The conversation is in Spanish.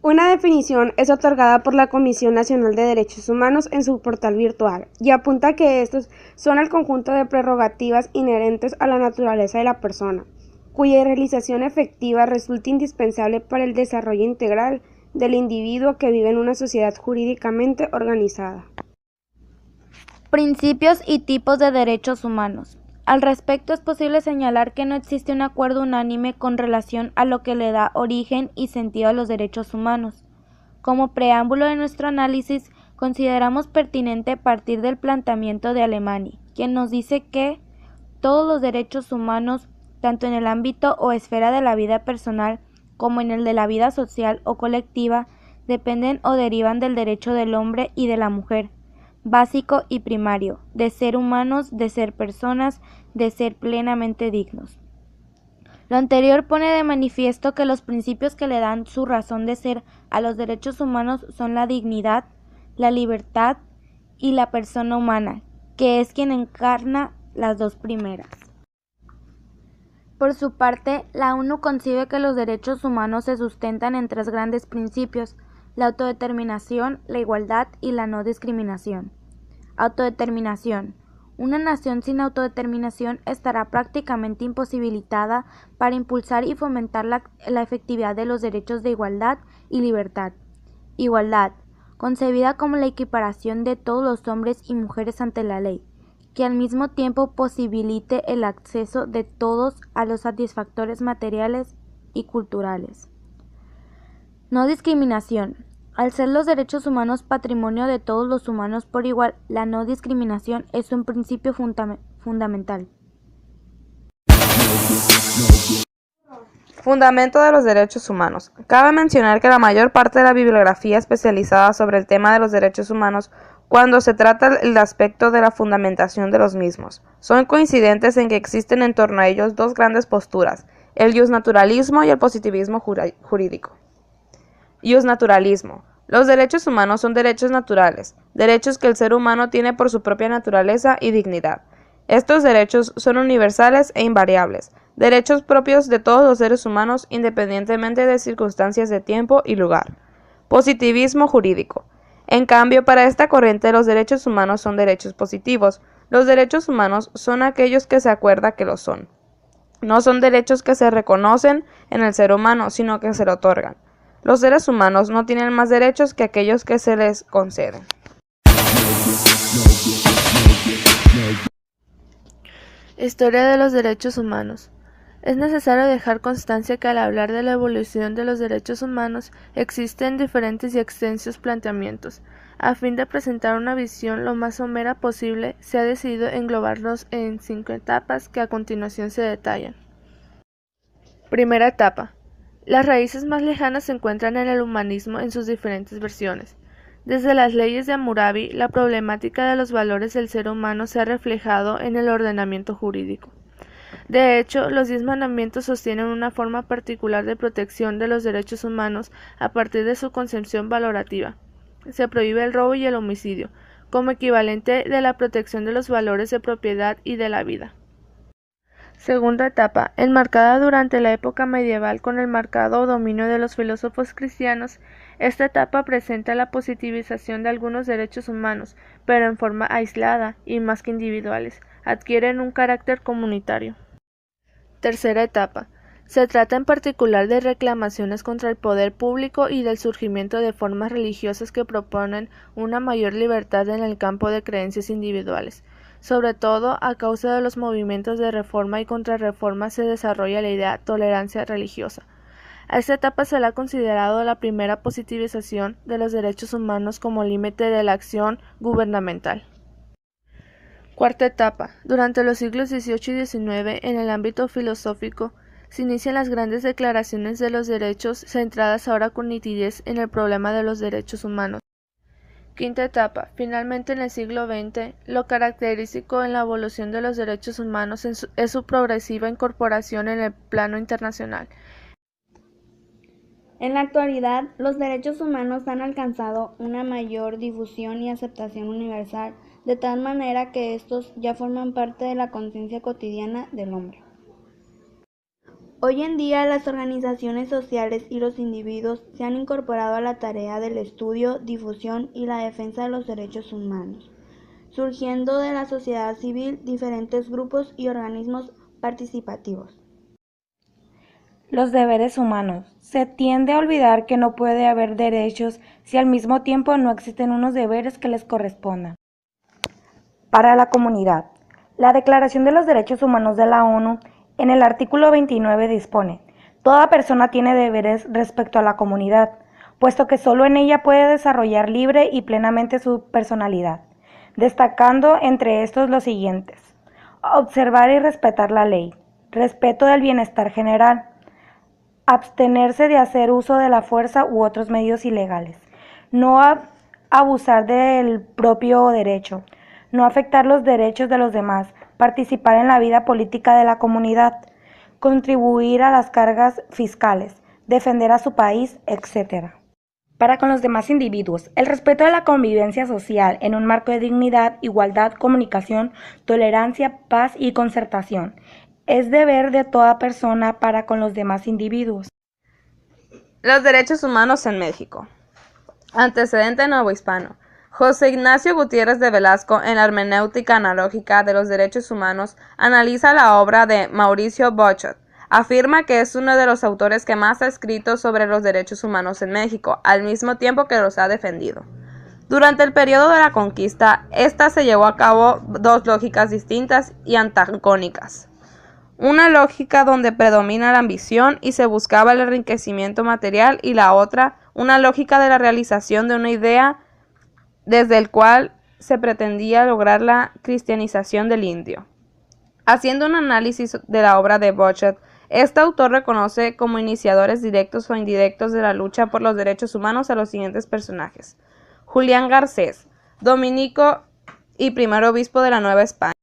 Una definición es otorgada por la Comisión Nacional de Derechos Humanos en su portal virtual y apunta que estos son el conjunto de prerrogativas inherentes a la naturaleza de la persona, cuya realización efectiva resulta indispensable para el desarrollo integral del individuo que vive en una sociedad jurídicamente organizada. Principios y tipos de derechos humanos. Al respecto, es posible señalar que no existe un acuerdo unánime con relación a lo que le da origen y sentido a los derechos humanos. Como preámbulo de nuestro análisis, consideramos pertinente partir del planteamiento de Alemany, quien nos dice que todos los derechos humanos, tanto en el ámbito o esfera de la vida personal como en el de la vida social o colectiva, dependen o derivan del derecho del hombre y de la mujer, básico y primario, de ser humanos, de ser personas, de ser plenamente dignos. Lo anterior pone de manifiesto que los principios que le dan su razón de ser a los derechos humanos son la dignidad, la libertad y la persona humana, que es quien encarna las dos primeras. Por su parte, la ONU concibe que los derechos humanos se sustentan en tres grandes principios: la autodeterminación, la igualdad y la no discriminación. Autodeterminación. Una nación sin autodeterminación estará prácticamente imposibilitada para impulsar y fomentar la efectividad de los derechos de igualdad y libertad. Igualdad, concebida como la equiparación de todos los hombres y mujeres ante la ley, que al mismo tiempo posibilite el acceso de todos a los satisfactores materiales y culturales. No discriminación. Al ser los derechos humanos patrimonio de todos los humanos por igual, la no discriminación es un principio fundamental. Fundamento de los derechos humanos. Cabe mencionar que la mayor parte de la bibliografía especializada sobre el tema de los derechos humanos, cuando se trata el aspecto de la fundamentación de los mismos, son coincidentes en que existen en torno a ellos dos grandes posturas: el justnaturalismo y el positivismo jurídico. Justnaturalismo. Los derechos humanos son derechos naturales, derechos que el ser humano tiene por su propia naturaleza y dignidad. Estos derechos son universales e invariables, derechos propios de todos los seres humanos independientemente de circunstancias de tiempo y lugar. Positivismo jurídico. En cambio, para esta corriente los derechos humanos son derechos positivos. Los derechos humanos son aquellos que se acuerda que lo son. No son derechos que se reconocen en el ser humano, sino que se le otorgan. Los seres humanos no tienen más derechos que aquellos que se les conceden. Historia de los derechos humanos. Es necesario dejar constancia que al hablar de la evolución de los derechos humanos existen diferentes y extensos planteamientos. A fin de presentar una visión lo más somera posible, se ha decidido englobarlos en 5 etapas que a continuación se detallan. Primera etapa. Las raíces más lejanas se encuentran en el humanismo en sus diferentes versiones. Desde las leyes de Hammurabi, la problemática de los valores del ser humano se ha reflejado en el ordenamiento jurídico. De hecho, los 10 mandamientos sostienen una forma particular de protección de los derechos humanos a partir de su concepción valorativa. Se prohíbe el robo y el homicidio, como equivalente de la protección de los valores de propiedad y de la vida. Segunda etapa, enmarcada durante la época medieval con el marcado dominio de los filósofos cristianos. Esta etapa presenta la positivización de algunos derechos humanos, pero en forma aislada y más que individuales, adquieren un carácter comunitario. Tercera etapa. Se trata en particular de reclamaciones contra el poder público y del surgimiento de formas religiosas que proponen una mayor libertad en el campo de creencias individuales. Sobre todo, a causa de los movimientos de reforma y contrarreforma se desarrolla la idea de tolerancia religiosa. A esta etapa se le ha considerado la primera positivización de los derechos humanos como límite de la acción gubernamental. Cuarta etapa. Durante los siglos XVIII y XIX, en el ámbito filosófico, se inician las grandes declaraciones de los derechos, centradas ahora con nitidez en el problema de los derechos humanos. Quinta etapa. Finalmente, en el siglo XX, lo característico en la evolución de los derechos humanos es su progresiva incorporación en el plano internacional. En la actualidad, los derechos humanos han alcanzado una mayor difusión y aceptación universal de tal manera que estos ya forman parte de la conciencia cotidiana del hombre. Hoy en día las organizaciones sociales y los individuos se han incorporado a la tarea del estudio, difusión y la defensa de los derechos humanos, surgiendo de la sociedad civil diferentes grupos y organismos participativos. Los deberes humanos. Se tiende a olvidar que no puede haber derechos si al mismo tiempo no existen unos deberes que les correspondan. Para la comunidad. La Declaración de los Derechos Humanos de la ONU en el artículo 29 dispone: toda persona tiene deberes respecto a la comunidad, puesto que solo en ella puede desarrollar libre y plenamente su personalidad, destacando entre estos los siguientes: observar y respetar la ley, respeto del bienestar general, abstenerse de hacer uso de la fuerza u otros medios ilegales, no abusar del propio derecho, no afectar los derechos de los demás, participar en la vida política de la comunidad, contribuir a las cargas fiscales, defender a su país, etc. Para con los demás individuos, el respeto de la convivencia social en un marco de dignidad, igualdad, comunicación, tolerancia, paz y concertación es deber de toda persona para con los demás individuos. Los derechos humanos en México. Antecedente novohispano. José Ignacio Gutiérrez de Velasco, en la hermenéutica analógica de los derechos humanos, analiza la obra de Mauricio Bochot. Afirma que es uno de los autores que más ha escrito sobre los derechos humanos en México, al mismo tiempo que los ha defendido. Durante el periodo de la conquista, esta se llevó a cabo dos lógicas distintas y antagónicas. Una lógica donde predomina la ambición y se buscaba el enriquecimiento material, y la otra, una lógica de la realización de una idea desde el cual se pretendía lograr la cristianización del indio. Haciendo un análisis de la obra de Bochot, este autor reconoce como iniciadores directos o indirectos de la lucha por los derechos humanos a los siguientes personajes: Julián Garcés, dominico y primer obispo de la Nueva España;